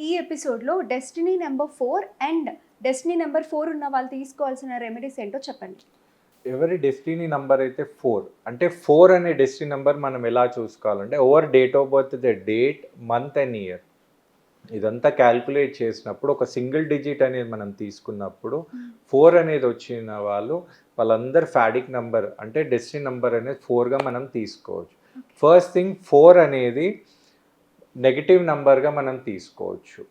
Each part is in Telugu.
ఈ ఎపిసోడ్లో destiny number 4 and destiny number 4 ఉన్న వాళ్ళు తీసుకోవాల్సిన రెమెడీస్ ఏంటో చెప్పండి. ఎవరి డెస్టినీ నంబర్ అయితే 4 అంటే 4 అనే డెస్టినీ నంబర్ మనం ఎలా చూసుకోవాలంటే over date of birth the date month and year ఇదంతా క్యాల్కులేట్ చేసినప్పుడు ఒక సింగిల్ డిజిట్ అనేది మనం తీసుకున్నప్పుడు 4 అనేది వచ్చిన వాళ్ళందరూ ఫ్యాడిక్ నంబర్ అంటే డెస్టినీ నంబర్ అనేది 4గా మనం తీసుకోవచ్చు. ఫస్ట్ థింగ్ 4 అనేది నెగిటివ్ నంబర్గా మనం తీసుకోవచ్చు.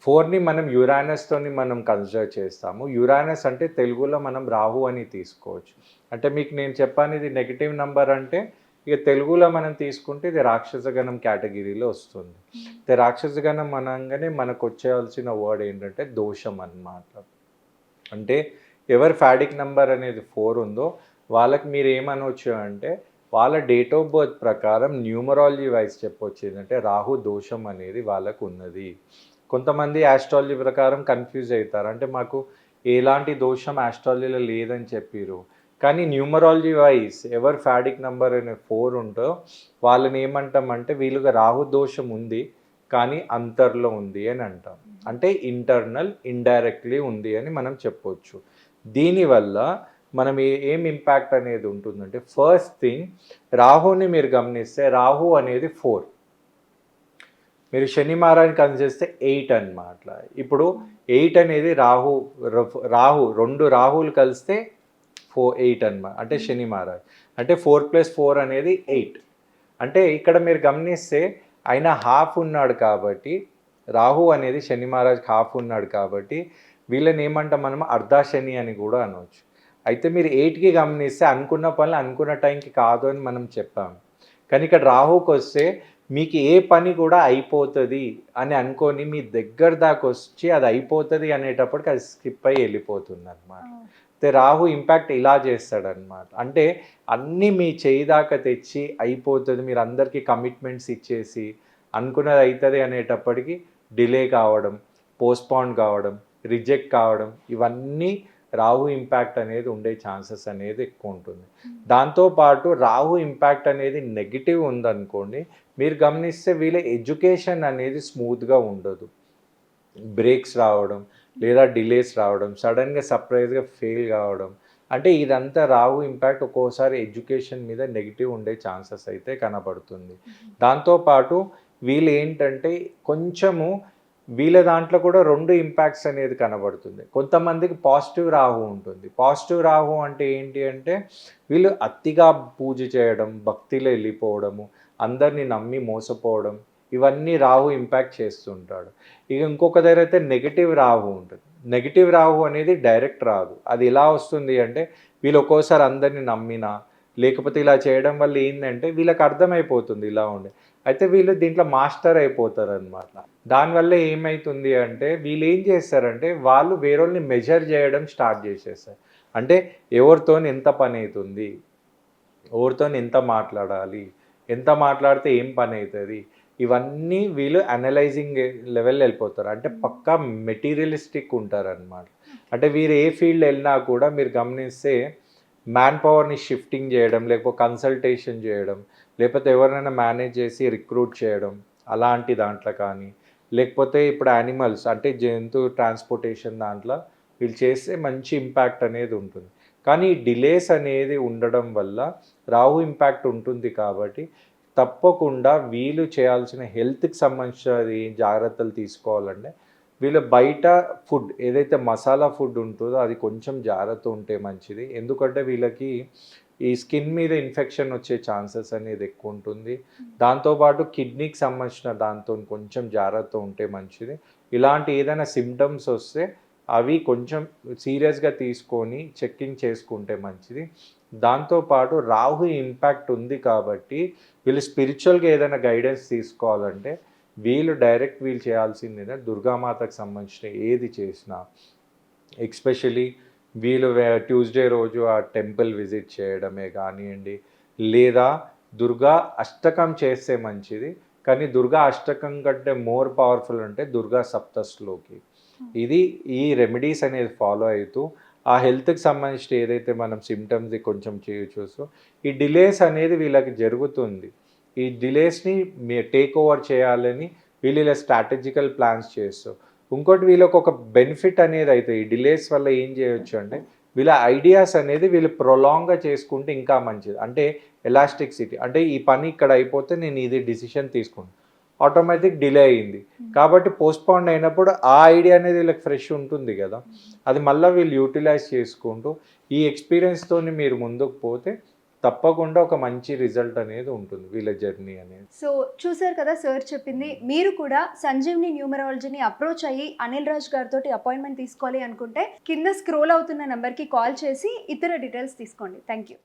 4ని మనం యురానస్తోని మనం కన్సిడర్ చేస్తాము. యురానస్ అంటే తెలుగులో మనం రాహు అని తీసుకోవచ్చు. అంటే మీకు నేను చెప్పాను ఇది నెగిటివ్ నంబర్ అంటే ఇక తెలుగులో మనం తీసుకుంటే ఇది రాక్షసగణం కేటగిరీలో వస్తుంది. అయితే రాక్షసగణం అనగానే మనకు వచ్చేయాల్సిన వర్డ్ ఏంటంటే దోషం అన్నమాట. అంటే ఎవరి ఫ్యాడిక్ నంబర్ అనేది 4 ఉందో వాళ్ళకి మీరు ఏమనవచ్చు అంటే వాళ్ళ డేట్ ఆఫ్ బర్త్ ప్రకారం న్యూమరాలజీ వైజ్ చెప్పొచ్చు ఏంటంటే రాహు దోషం అనేది వాళ్ళకు ఉన్నది. కొంతమంది ఆస్ట్రాలజీ ప్రకారం కన్ఫ్యూజ్ అవుతారు. అంటే మాకు ఎలాంటి దోషం ఆస్ట్రాలజీలో లేదని చెప్పారు, కానీ న్యూమరాలజీ వైజ్ ఎవరు ఫ్యాడిక్ నంబర్ అనే 4 ఉంటో వాళ్ళని ఏమంటామంటే వీళ్ళకి రాహు దోషం ఉంది కానీ అంతర్లో ఉంది అని అంటాం. అంటే ఇంటర్నల్ ఇండైరెక్ట్లీ ఉంది అని మనం చెప్పొచ్చు. దీనివల్ల మనం ఏం ఇంపాక్ట్ అనేది ఉంటుందంటే ఫస్ట్ థింగ్ రాహుని మీరు గమనిస్తే రాహు అనేది 4, మీరు శని మహారాజ్ని కన్సిడర్ చేస్తే 8 అన్నమాట. ఇప్పుడు 8 అనేది రాహు 2 రాహులు కలిస్తే 8 అన్నమాట. అంటే శని మహారాజ్ అంటే 4 + 4 అనేది 8. అంటే ఇక్కడ మీరు గమనిస్తే ఆయన హాఫ్ ఉన్నాడు కాబట్టి రాహు అనేది శని మహారాజ్కి హాఫ్ ఉన్నాడు కాబట్టి వీళ్ళని ఏమంటాం మనం అర్ధాశని అని కూడా అనవచ్చు. అయితే మీరు 8కి గమనిస్తే అనుకున్న పనులు అనుకున్న టైంకి కాదు అని మనం చెప్పాము. కానీ ఇక్కడ రాహుకి వస్తే మీకు ఏ పని కూడా అయిపోతుంది అని అనుకొని మీ దగ్గర దాకా వచ్చి అది అయిపోతుంది అనేటప్పటికి అది స్కిప్ అయ్యి వెళ్ళిపోతుంది అనమాట. అయితే రాహు ఇంపాక్ట్ ఇలా చేస్తాడనమాట. అంటే అన్నీ మీ చేయి దాకా తెచ్చి అయిపోతుంది, మీరు అందరికీ కమిట్మెంట్స్ ఇచ్చేసి అనుకున్నది అవుతుంది అనేటప్పటికి డిలే కావడం, పోస్ట్పోన్ కావడం, రిజెక్ట్ కావడం, ఇవన్నీ రాహు ఇంపాక్ట్ అనేది ఉండే ఛాన్సెస్ అనేది ఎక్కువ ఉంటుంది. దాంతోపాటు రాహు ఇంపాక్ట్ అనేది నెగిటివ్ ఉందనుకోండి, మీరు గమనిస్తే వీళ్ళ ఎడ్యుకేషన్ అనేది స్మూత్గా ఉండదు. బ్రేక్స్ రావడం లేదా డిలేస్ రావడం, సడన్గా సర్ప్రైజ్గా ఫెయిల్ కావడం, అంటే ఇదంతా రాహు ఇంపాక్ట్ ఒక్కోసారి ఎడ్యుకేషన్ మీద నెగిటివ్ ఉండే ఛాన్సెస్ అయితే కనబడుతుంది. దాంతోపాటు వీళ్ళు ఏంటంటే కొంచెము వీళ్ళ దాంట్లో కూడా 2 ఇంపాక్ట్స్ అనేది కనబడుతుంది. కొంతమందికి పాజిటివ్ రాహు ఉంటుంది. పాజిటివ్ రాహు అంటే ఏంటి అంటే వీళ్ళు అతిగా పూజ చేయడం, భక్తిలో వెళ్ళిపోవడము, అందరినీ నమ్మి మోసపోవడం, ఇవన్నీ రాహు ఇంపాక్ట్ చేస్తుంటాడు. ఇక ఇంకొక దగ్గర అయితే నెగిటివ్ రాహు ఉంటుంది. నెగిటివ్ రాహు అనేది డైరెక్ట్ రాదు. అది ఎలా వస్తుంది అంటే వీళ్ళు ఒక్కోసారి అందరినీ నమ్మినా లేకపోతే ఇలా చేయడం వల్ల ఏంటంటే వీళ్ళకి అర్థమైపోతుంది ఇలా ఉండే, అయితే వీళ్ళు దీంట్లో మాస్టర్ అయిపోతారు అనమాట. దానివల్ల ఏమవుతుంది అంటే వీళ్ళు ఏం చేస్తారంటే వాళ్ళు వేరేని మెజర్ చేయడం స్టార్ట్ చేసేస్తారు. అంటే ఎవరితో ఎంత పని అవుతుంది, ఎవరితో ఎంత మాట్లాడాలి, ఎంత మాట్లాడితే ఏం పని అవుతుంది, ఇవన్నీ వీళ్ళు అనలైజింగ్ లెవెల్ వెళ్ళిపోతారు. అంటే పక్కా మెటీరియలిస్టిక్ ఉంటారనమాట. అంటే వీరు ఏ ఫీల్డ్ వెళ్ళినా కూడా మీరు గమనిస్తే మ్యాన్ పవర్ని షిఫ్టింగ్ చేయడం, లేకపోతే కన్సల్టేషన్ చేయడం, లేకపోతే ఎవరినైనా మేనేజ్ చేసి రిక్రూట్ చేయడం, అలాంటి దాంట్లో కానీ లేకపోతే ఇప్పుడు యానిమల్స్ అంటే జంతు ట్రాన్స్పోర్టేషన్ దాంట్లో వీళ్ళు చేస్తే మంచి ఇంపాక్ట్ అనేది ఉంటుంది. కానీ డిలేస్ అనేది ఉండడం వల్ల రాహు ఇంపాక్ట్ ఉంటుంది కాబట్టి తప్పకుండా వీళ్ళు చేయాల్సిన హెల్త్కి సంబంధించిన జాగ్రత్తలు తీసుకోవాలంటే వీళ్ళు బయట ఫుడ్ ఏదైతే మసాలా ఫుడ్ ఉంటుందో అది కొంచెం జాగ్రత్త ఉంటే మంచిది. ఎందుకంటే వీళ్ళకి ఈ స్కిన్ మీద ఇన్ఫెక్షన్ వచ్చే ఛాన్సెస్ అనేది ఎక్కువ ఉంటుంది. దాంతోపాటు కిడ్నీకి సంబంధించిన దాంతో కొంచెం జాగ్రత్త ఉంటే మంచిది. ఇలాంటి ఏదైనా సిమ్టమ్స్ వస్తే అవి కొంచెం సీరియస్గా తీసుకొని చెక్కింగ్ చేసుకుంటే మంచిది. దాంతోపాటు రాహు ఇంపాక్ట్ ఉంది కాబట్టి వీళ్ళు స్పిరిచువల్గా ఏదైనా గైడెన్స్ తీసుకోవాలంటే వీళ్ళు చేయాల్సింది దుర్గామాతకు సంబంధించిన ఏది చేసినా, ఎస్పెషలీ వీళ్ళు ట్యూస్డే రోజు ఆ టెంపుల్ విజిట్ చేయడమే కానివ్వండి, లేదా దుర్గా అష్టకం చేస్తే మంచిది. కానీ దుర్గా అష్టకం కంటే మోర్ పవర్ఫుల్ అంటే దుర్గా సప్తశ్లోకి. ఈ రెమెడీస్ అనేది ఫాలో అవుతూ ఆ హెల్త్కి సంబంధించి ఏదైతే మనం సిమ్టమ్స్ కొంచెం చూస్తూ ఈ డిలేస్ అనేది వీళ్ళకి జరుగుతుంది. ఈ డిలేస్ని టేక్ ఓవర్ చేయాలని వీళ్ళు ఇలా స్ట్రాటజికల్ ప్లాన్స్ చేస్తూ, ఇంకోటి వీళ్ళకి ఒక బెనిఫిట్ అనేది అయితే ఈ డిలేస్ వల్ల ఏం చేయొచ్చు అంటే వీళ్ళ ఐడియాస్ అనేది వీళ్ళు ప్రొలాంగ్గా చేసుకుంటే ఇంకా మంచిది. అంటే ఎలాస్టిసిటీ, అంటే ఈ పని ఇక్కడ అయిపోతే నేను ఇది డిసిషన్ తీసుకుంటాను, ఆటోమేటిక్ డిలే అయింది కాబట్టి పోస్ట్పోన్ అయినప్పుడు ఆ ఐడియా అనేది వీళ్ళకి ఫ్రెష్ ఉంటుంది కదా, అది మళ్ళీ వీళ్ళు యూటిలైజ్ చేసుకుంటూ ఈ ఎక్స్పీరియన్స్తో మీరు ముందుకు పోతే తప్పకుండా ఒక మంచి రిజల్ట్ అనేది ఉంటుంది వీళ్ళ జర్నీ అనేది. సో చూసారు కదా సార్ చెప్పింది. మీరు కూడా సంజీవ్ని న్యూమరాలజీని అప్రోచ్ అయ్యి అనిల్ రాజ్ గారితో అపాయింట్మెంట్ తీసుకోవాలి అనుకుంటే కింద స్క్రోల్ అవుతున్న నెంబర్కి కాల్ చేసి ఇతర డీటెయిల్స్ తీసుకోండి. Thank you.